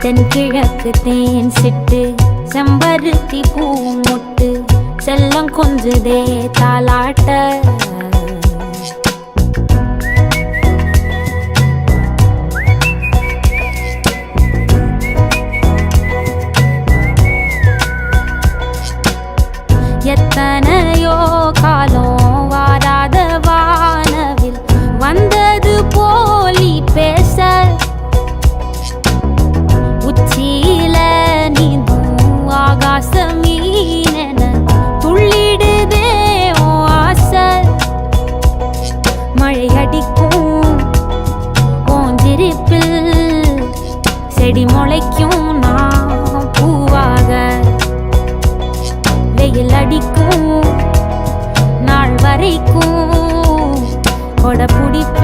தென்கிழக்கு தேன் சிட்டு செம்பருத்தி பூ முட்டு செல்லம் கொஞ்சுதே தாலாட்ட எத்தனையோ காலம் வாராத வானவில் வந்தது போலி பேச உச்சியில நீந்தும் ஆகாச மீனென துள்ளிடுதே ஆசை மழை அடிக்கும் ஓஞ்சிருப்பில் செடி முளைக்கும் நான் பூவாக வெயில் அடிக்கும் நாள் வரைக்கும் கொடை பிடிப்ப